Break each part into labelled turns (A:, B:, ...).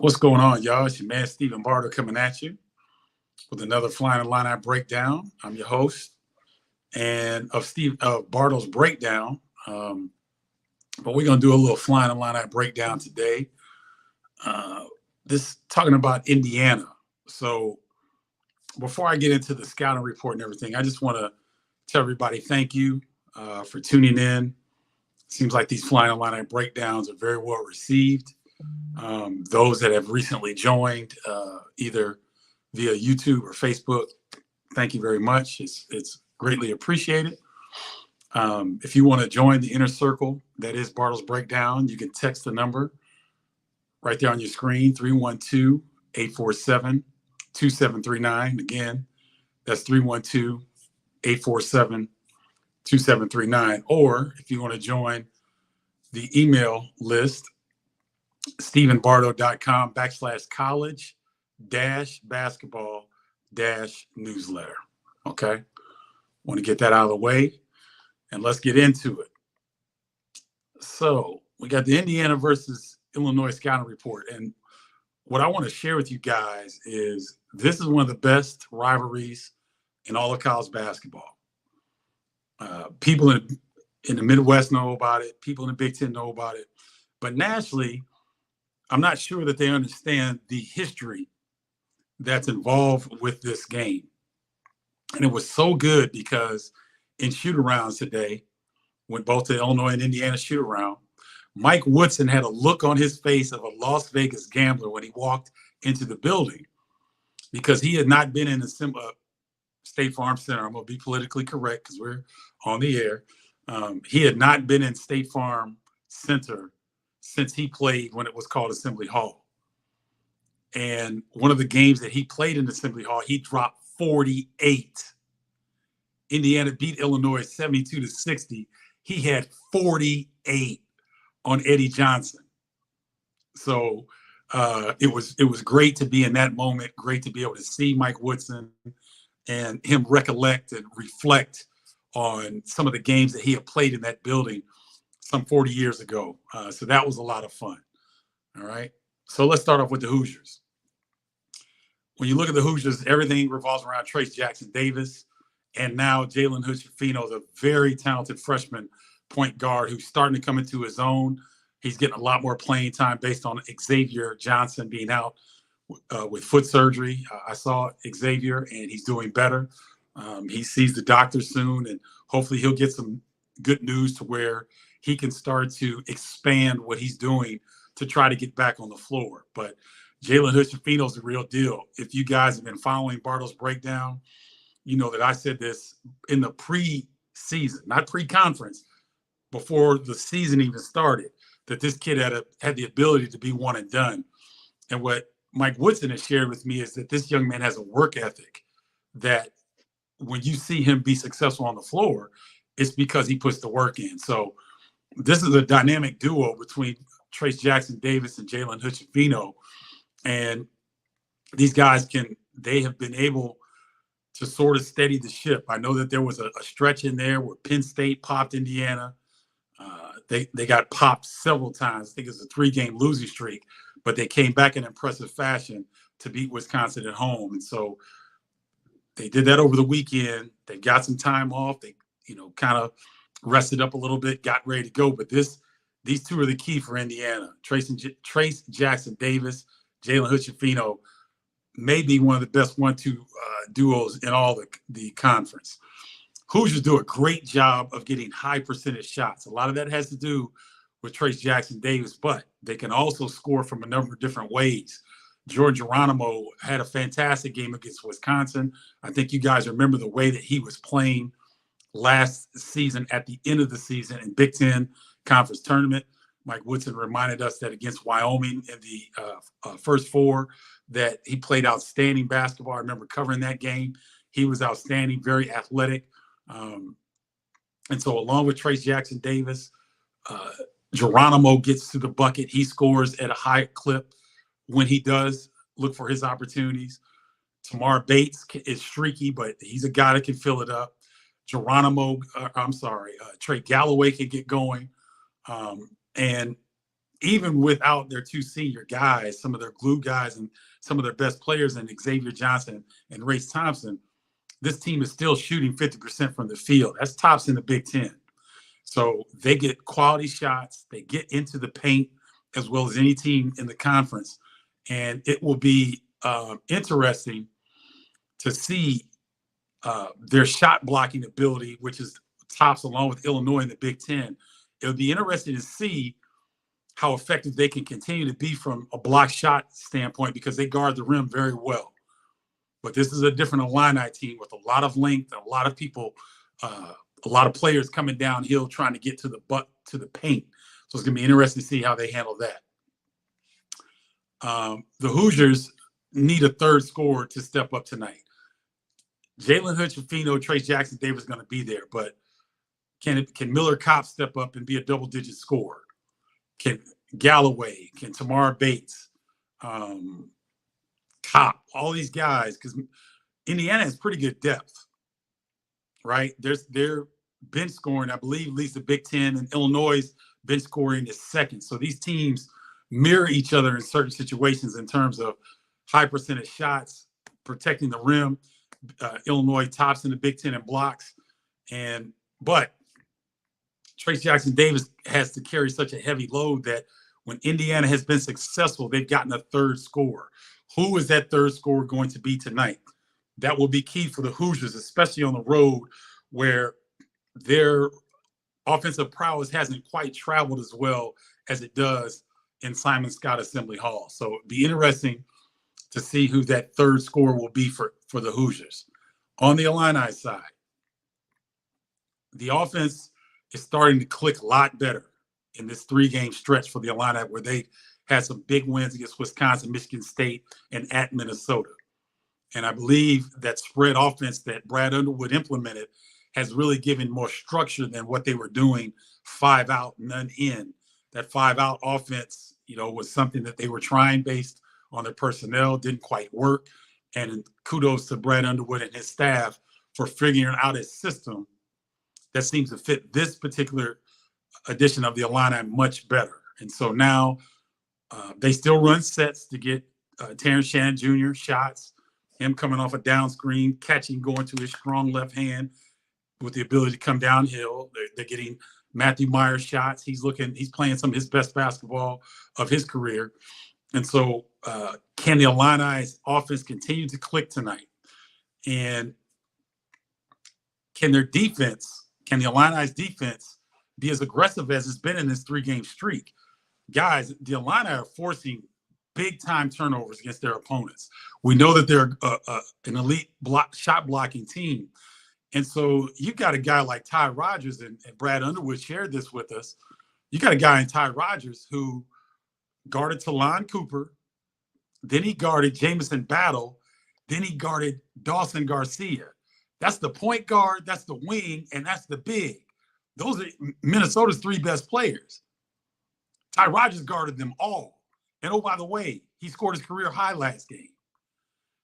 A: What's going on, y'all? It's your man, Stephen Bardo, coming at you with another Flying Illini breakdown. I'm your host and of Bardo's breakdown. But we're going to do a little Flying Illini breakdown today. This talking about Indiana. So before I get into the scouting report and everything, I just want to tell everybody thank you for tuning in. Seems like these Flying Illini breakdowns are very well received. Those that have recently joined, either via YouTube or Facebook, thank you very much. It's greatly appreciated. If you want to join the inner circle, that is Bartle's Breakdown, you can text the number right there on your screen, 312-847-2739. Again, that's 312-847-2739. Or if you want to join the email list, stephenbardo.com/college-basketball-newsletter. Okay. Want to get that out of the way and let's get into it. So we got the Indiana versus Illinois scouting report. And what I want to share with you guys is this is one of the best rivalries in all of college basketball. People in the Midwest know about it. People in the Big Ten know about it. But nationally, I'm not sure that they understand the history that's involved with this game. And it was so good because in shoot-arounds today, when both the Illinois and Indiana shoot-around, Mike Woodson had a look on his face of a Las Vegas gambler when he walked into the building because he had not been in the State Farm Center. I'm going to be politically correct because we're on the air. He had not been in State Farm Center since he played when it was called Assembly Hall. And one of the games that he played in Assembly Hall, he dropped 48. Indiana beat Illinois 72-60. He had 48 on Eddie Johnson. So it was great to be in that moment, great to be able to see Mike Woodson and him recollect and reflect on some of the games that he had played in that building some 40 years ago. So that was a lot of fun. All right. So let's start off with the Hoosiers. When you look at the Hoosiers, everything revolves around Trayce Jackson-Davis and now Jalen Hood-Schifino, the very talented freshman point guard who's starting to come into his own. He's getting a lot more playing time based on Xavier Johnson being out with foot surgery. I saw Xavier, and he's doing better. He sees the doctor soon, and hopefully he'll get some good news to where he can start to expand what he's doing to try to get back on the floor. But Jalen Hood-Schifino is the real deal. If you guys have been following Bartle's breakdown, you know that I said this in the pre-season, not pre-conference, before the season even started, that this kid had the ability to be one and done. And what Mike Woodson has shared with me is that this young man has a work ethic that when you see him be successful on the floor, it's because he puts the work in. So this is a dynamic duo between Trayce Jackson-Davis and Jalen Hood-Schifino. And these guys they have been able to sort of steady the ship. I know that there was a stretch in there where Penn State popped Indiana. They got popped several times. I think it was a 3-game losing streak, but they came back in impressive fashion to beat Wisconsin at home. And so they did that over the weekend. They got some time off. They, kind of rested up a little bit, got ready to go. But these two are the key for Indiana. Trayce Jackson-Davis, Jalen Hood-Schifino may be one of the best 1-2 duos in all the conference. Hoosiers do a great job of getting high percentage shots. A lot of that has to do with Trayce Jackson-Davis, but they can also score from a number of different ways. Jordan Geronimo had a fantastic game against Wisconsin. I think you guys remember the way that he was playing last season at the end of the season in Big Ten Conference Tournament. Mike Woodson reminded us that against Wyoming in the first four that he played outstanding basketball. I remember covering that game. He was outstanding, very athletic. And so along with Trayce Jackson-Davis, Geronimo gets to the bucket. He scores at a high clip when he does look for his opportunities. Tamar Bates is streaky, but he's a guy that can fill it up. Trey Galloway can get going. And even without their two senior guys, some of their glue guys and some of their best players, and Xavier Johnson and Race Thompson, this team is still shooting 50% from the field. That's tops in the Big Ten. So they get quality shots. They get into the paint as well as any team in the conference. And it will be interesting to see their shot blocking ability, which is tops along with Illinois in the Big Ten. It'll be interesting to see how effective they can continue to be from a block shot standpoint, because they guard the rim very well. But this is a different Illini team with a lot of length, a lot of people, a lot of players coming downhill trying to get to the paint. So it's going to be interesting to see how they handle that. The Hoosiers need a third scorer to step up tonight. Jalen Hood-Schifino, Trace Jackson Davis going to be there, but can Miller Kopp step up and be a double-digit scorer? Can Galloway, can Tamar Bates, Kopp, all these guys, because Indiana has pretty good depth, right? Their bench scoring, I believe, leads the Big Ten, and Illinois' bench scoring is second. So these teams mirror each other in certain situations in terms of high percentage shots, protecting the rim. Illinois tops in the Big Ten in blocks, but Trace Jackson Davis has to carry such a heavy load that when Indiana has been successful, they've gotten a third scorer. Who is that third scorer going to be tonight? That will be key for the Hoosiers, especially on the road where their offensive prowess hasn't quite traveled as well as it does in Simon Scott Assembly Hall. So it'd be interesting to see who that third scorer will be for the Hoosiers. On the Illini side, the offense is starting to click a lot better in this 3-game stretch for the Illini, where they had some big wins against Wisconsin, Michigan State, and at Minnesota. And I believe that spread offense that Brad Underwood implemented has really given more structure than what they were doing 5 out, none in. That 5 out offense, was something that they were trying based on their personnel, didn't quite work. And kudos to Brad Underwood and his staff for figuring out a system that seems to fit this particular edition of the Illini much better. And so now they still run sets to get Terrence Shannon Jr. shots, him coming off a down screen, catching, going to his strong left hand with the ability to come downhill. They're getting Matthew Myers shots. He's playing some of his best basketball of his career. And so can the Illini's offense continue to click tonight? And can the Illini's defense be as aggressive as it's been in this 3-game streak? Guys, the Illini are forcing big-time turnovers against their opponents. We know that they're an elite shot blocking team. And so you got a guy like Ty Rodgers, and Brad Underwood shared this with us. You got a guy in Ty Rodgers who guarded Talon Cooper, then he guarded Jamison Battle, then he guarded Dawson Garcia. That's the point guard, that's the wing, and that's the big. Those are Minnesota's 3 best players. Ty Rodgers guarded them all. And oh, by the way, he scored his career high last game.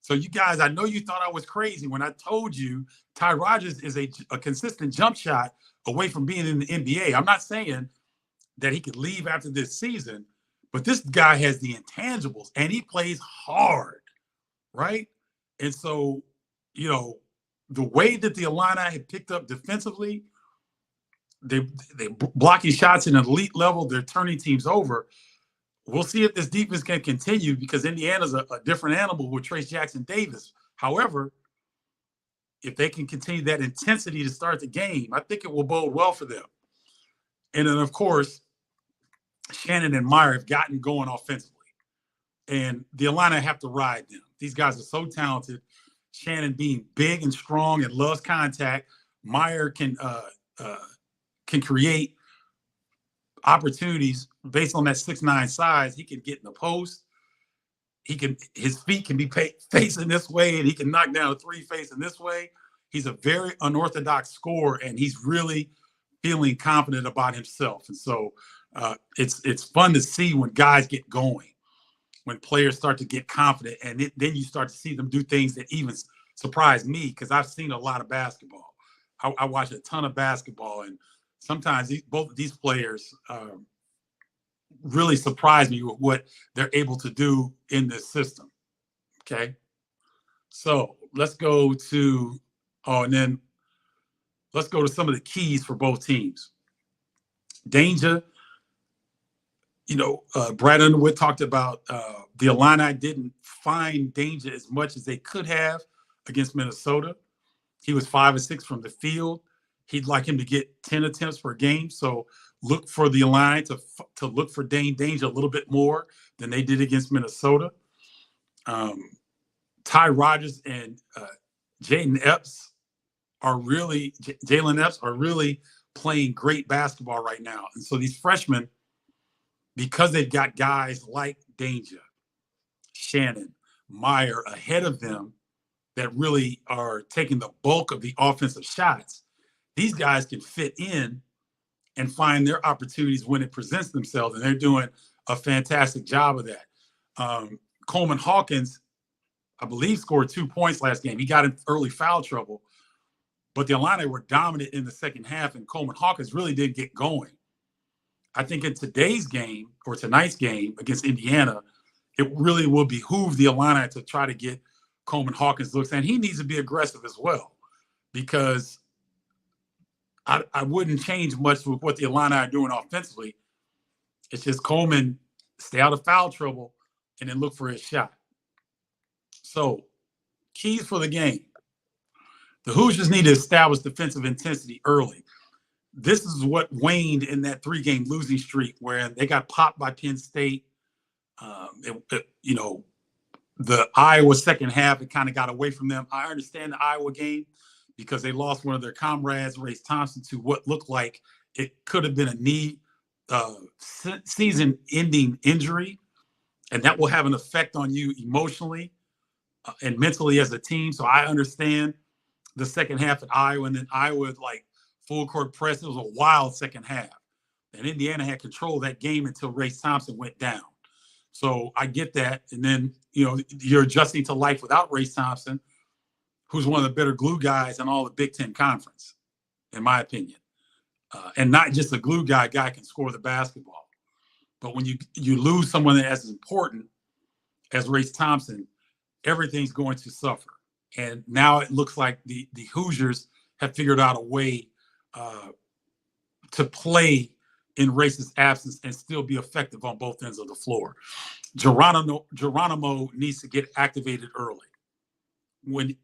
A: So you guys, I know you thought I was crazy when I told you Ty Rodgers is a consistent jump shot away from being in the NBA. I'm not saying that he could leave after this season, but this guy has the intangibles and he plays hard, right? And so, the way that the Illini had picked up defensively, they blocking shots at an elite level, they're turning teams over. We'll see if this defense can continue, because Indiana's a different animal with Trace Jackson Davis. However, if they can continue that intensity to start the game, I think it will bode well for them. And then, of course, Shannon and Meyer have gotten going offensively, and the Illini have to ride them. These guys are so talented. Shannon being big and strong and loves contact. Meyer can create opportunities based on that 6'9" size. He can get in the post. His feet can be facing this way, and he can knock down a 3 facing this way. He's a very unorthodox scorer, and he's really feeling confident about himself. And so it's fun to see when guys get going, when players start to get confident, and then you start to see them do things that even surprise me, because I've seen a lot of basketball. I watch a ton of basketball, and sometimes both of these players really surprised me with what they're able to do in this system. Okay. So let's go to, and then let's go to some of the keys for both teams. Danger, Brad Underwood talked about the Illini didn't find danger as much as they could have against Minnesota. He was 5 of 6 from the field. He'd like him to get 10 attempts per game. So look for the Illini to look for Dane Danger a little bit more than they did against Minnesota. Ty Rodgers and Jalen Epps are really playing great basketball right now. And so these freshmen, because they've got guys like Danger, Shannon, Meyer ahead of them that really are taking the bulk of the offensive shots, these guys can fit in and find their opportunities when it presents themselves, and they're doing a fantastic job of that. Coleman Hawkins, I believe, scored 2 points last game. He got in early foul trouble, but the Illini were dominant in the second half, and Coleman Hawkins really didn't get going. I think in tonight's game against Indiana, it really will behoove the Illini to try to get Coleman Hawkins looks, and he needs to be aggressive as well, because I wouldn't change much with what the Illini are doing offensively. It's just Coleman, stay out of foul trouble and then look for his shot. So, keys for the game. The Hoosiers need to establish defensive intensity early. This is what waned in that 3-game losing streak where they got popped by Penn State. The Iowa second half, it kind of got away from them. I understand the Iowa game because they lost one of their comrades, Race Thompson, to what looked like it could have been a knee season-ending injury, and that will have an effect on you emotionally and mentally as a team. So I understand the second half at Iowa, and then Iowa, full court press. It was a wild second half. And Indiana had control of that game until Race Thompson went down. So I get that. And then, you're adjusting to life without Race Thompson, who's one of the better glue guys in all the Big Ten Conference, in my opinion. And not just a glue guy can score the basketball. But when you lose someone that's as important as Race Thompson, everything's going to suffer. And now it looks like the Hoosiers have figured out a way to play in Race's absence and still be effective on both ends of the floor. Geronimo needs to get activated early. When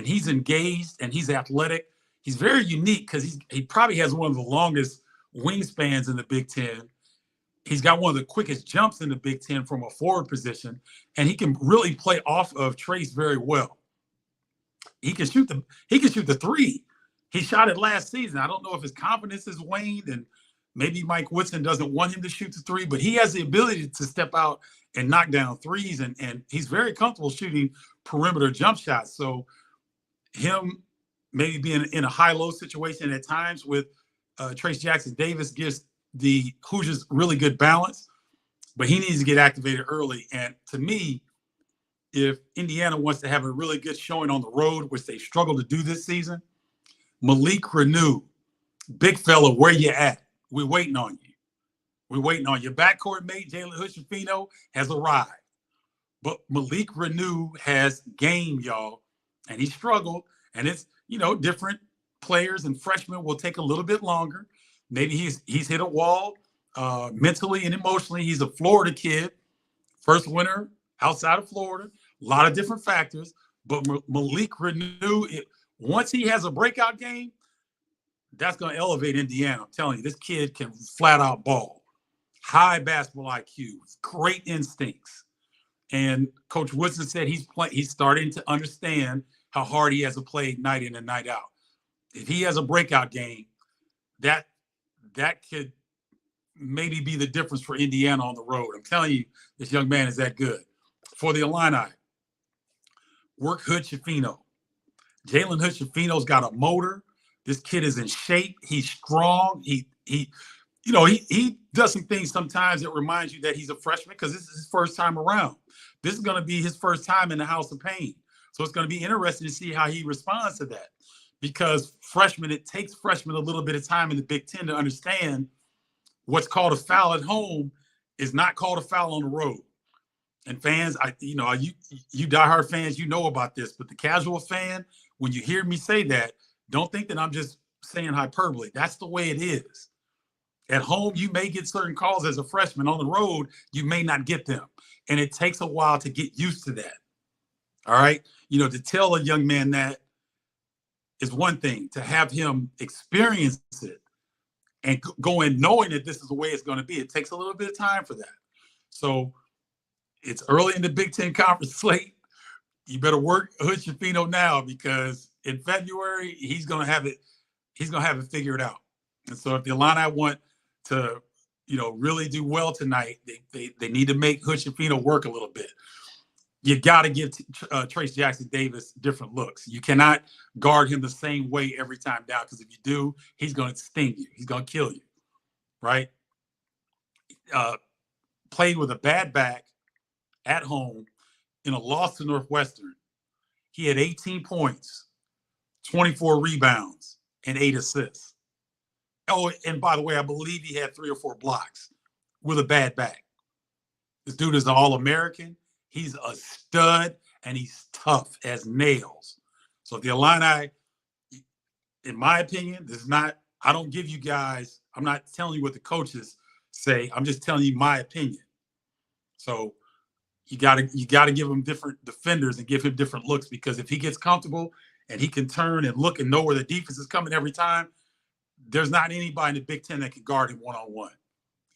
A: he's engaged and he's athletic, he's very unique because he probably has one of the longest wingspans in the Big Ten. He's got one of the quickest jumps in the Big Ten from a forward position, and he can really play off of Trace very well. He can shoot the three. He shot it last season. I don't know if his confidence has waned, and maybe Mike Woodson doesn't want him to shoot the three, but he has the ability to step out and knock down threes, and he's very comfortable shooting perimeter jump shots. So him maybe being in a high-low situation at times with Trace Jackson-Davis gives the Hoosiers really good balance, but he needs to get activated early. And to me, if Indiana wants to have a really good showing on the road, which they struggle to do this season, Malik Renew, big fella, where you at? We're waiting on you. We're waiting on your backcourt mate, Jalen Hood-Schifino, has arrived. But Malik Renew has game, y'all, and he struggled. And it's, different players and freshmen will take a little bit longer. Maybe he's hit a wall mentally and emotionally. He's a Florida kid, first winter outside of Florida, a lot of different factors. But Malik Renew, once he has a breakout game, that's going to elevate Indiana. I'm telling you, this kid can flat out ball. High basketball IQ, great instincts. And Coach Woodson said he's starting to understand how hard he has to play night in and night out. If he has a breakout game, that could maybe be the difference for Indiana on the road. I'm telling you, this young man is that good. For the Illini, work Hood-Schifino. Jalen Hood-Schifino's got a motor. This kid is in shape. He's strong. He does some things sometimes that reminds you that he's a freshman because this is his first time around. This is going to be his first time in the House of Pain. So it's going to be interesting to see how he responds to that, because it takes freshmen a little bit of time in the Big Ten to understand what's called a foul at home is not called a foul on the road. And fans, you diehard fans, you know about this, but the casual fan, when you hear me say that, don't think that I'm just saying hyperbole. That's the way it is. At home, you may get certain calls as a freshman. On the road, you may not get them. And it takes a while to get used to that. All right? To tell a young man that is one thing. To have him experience it and go in knowing that this is the way it's going to be, it takes a little bit of time for that. So it's early in the Big Ten Conference slate. You better work Hood Schifino now, because in February, he's going to have it figured out. And so if the Illini want to, really do well tonight, they need to make Hood Schifino work a little bit. You got to give Trace Jackson Davis different looks. You cannot guard him the same way every time down, because if you do, he's going to sting you. He's going to kill you, right? Played with a bad back at home in a loss to Northwestern. He had 18 points, 24 rebounds, and 8 assists. Oh, and by the way, I believe he had 3 or 4 blocks with a bad back. This dude is an All-American. He's a stud, and he's tough as nails. So the Illini, in my opinion, I don't give you guys, I'm not telling you what the coaches say. I'm just telling you my opinion. So you gotta give him different defenders and give him different looks, because if he gets comfortable and he can turn and look and know where the defense is coming every time, there's not anybody in the Big Ten that can guard him one-on-one.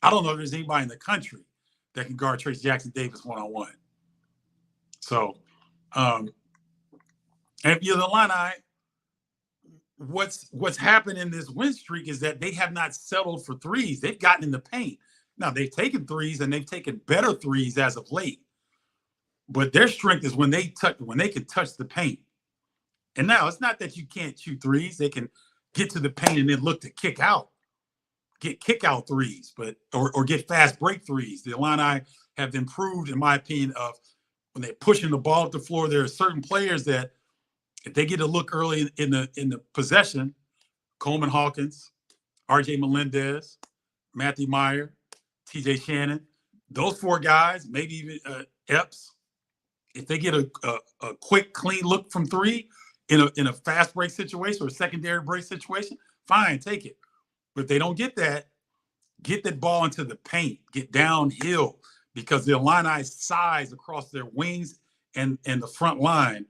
A: I don't know if there's anybody in the country that can guard Trace Jackson Davis one-on-one. So, and if you're the Illini, what's happened in this win streak is that they have not settled for threes. They've gotten in the paint. Now, they've taken threes, and they've taken better threes as of late. But their strength is when they can touch the paint. And now it's not that you can't shoot threes. They can get to the paint and then look to get kick out threes, or get fast break threes. The Illini have improved, in my opinion, of when they're pushing the ball up the floor. There are certain players that, if they get a look early in the possession, Coleman Hawkins, R.J. Melendez, Matthew Meyer, T.J. Shannon, those 4 guys, maybe even Epps, if they get a quick, clean look from 3 in a fast break situation or a secondary break situation, fine, take it. But if they don't get that ball into the paint, get downhill, because the Illini's size across their wings and the front line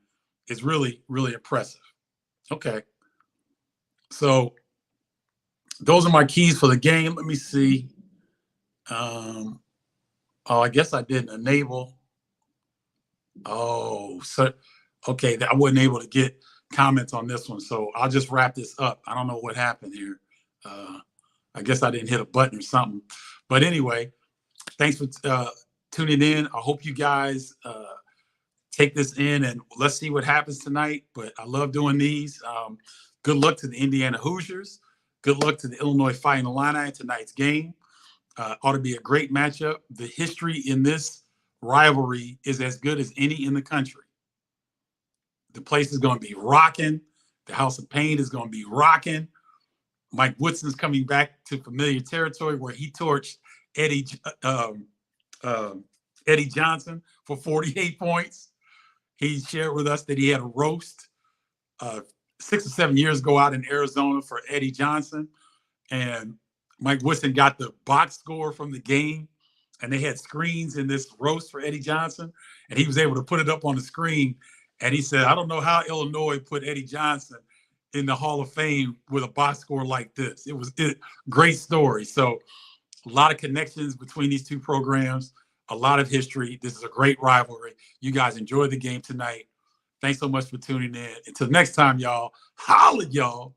A: is really, really impressive. Okay. So those are my keys for the game. Let me see. I guess I didn't enable. Oh, so okay. I wasn't able to get comments on this one, so I'll just wrap this up. I don't know what happened here. I guess I didn't hit a button or something. But anyway, thanks for tuning in. I hope you guys take this in, and let's see what happens tonight. But I love doing these. Good luck to the Indiana Hoosiers. Good luck to the Illinois Fighting Illini in tonight's game. Ought to be a great matchup. The history in this rivalry is as good as any in the country. The place is going to be rocking. The House of Pain is going to be rocking. Mike Woodson's coming back to familiar territory where he torched Eddie Johnson for 48 points. He shared with us that he had a roast 6 or 7 years ago out in Arizona for Eddie Johnson. And Mike Woodson got the box score from the game, and they had screens in this roast for Eddie Johnson, and he was able to put it up on the screen. And he said, I don't know how Illinois put Eddie Johnson in the Hall of Fame with a box score like this. It was a great story. So a lot of connections between these two programs, a lot of history. This is a great rivalry. You guys enjoy the game tonight. Thanks so much for tuning in. Until next time, y'all, holla, y'all.